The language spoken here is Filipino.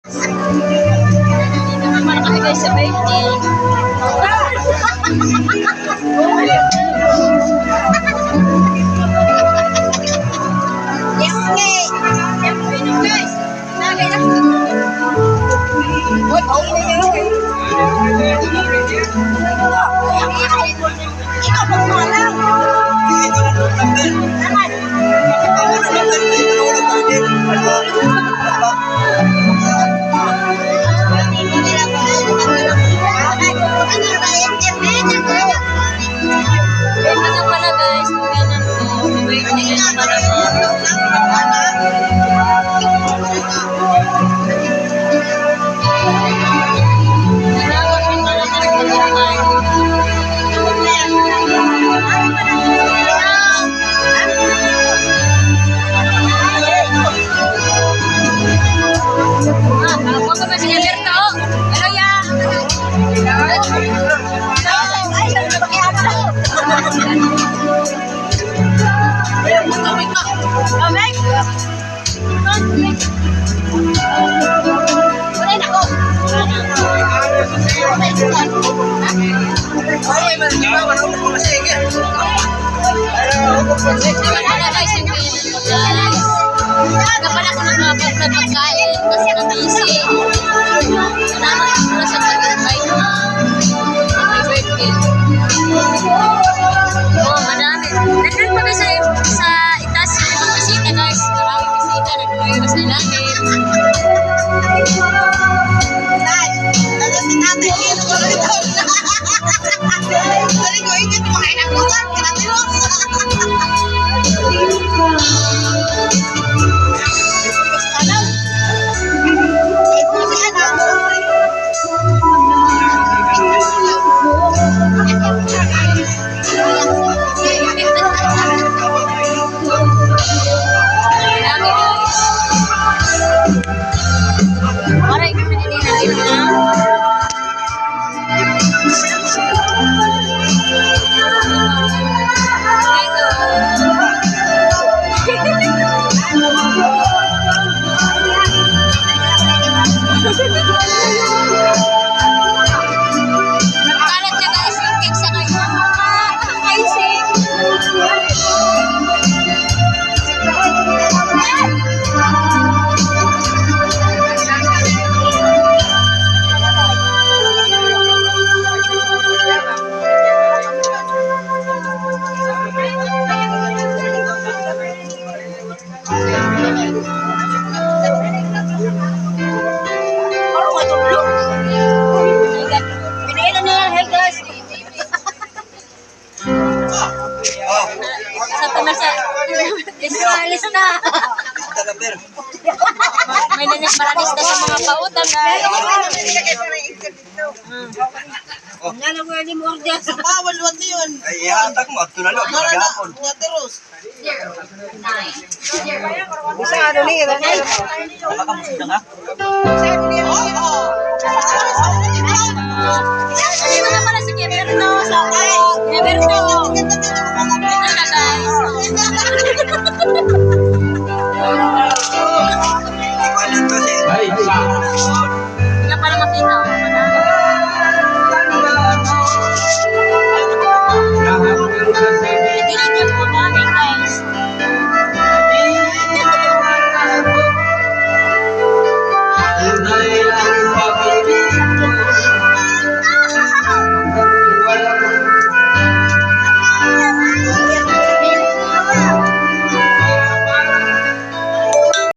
Dito naman kami guys sa birthday. Ano pala guys, tingnan ko. Birthday na pala kapala ko ng mga pagkain kasi na-busy. Salamat po sa pag-invite na happy birthday. Oh, madami. Nandun pa sa itaas yung mga bisita guys. Maraming bisita. Nagpapayos sa langit. Aray, kami nililagay na. Kalat niya guys yung cake sa kanya. Icing. Alis na. May nanis maranis na sa mga pautan guys. Nala ko ni Mordia. Bawal wala yun. Ay, hatag mo. Tunalo. Magapon. Mga teros. Bisa ano ni? Nakakamusita nga. Ano na pala si Keberto? Keberto.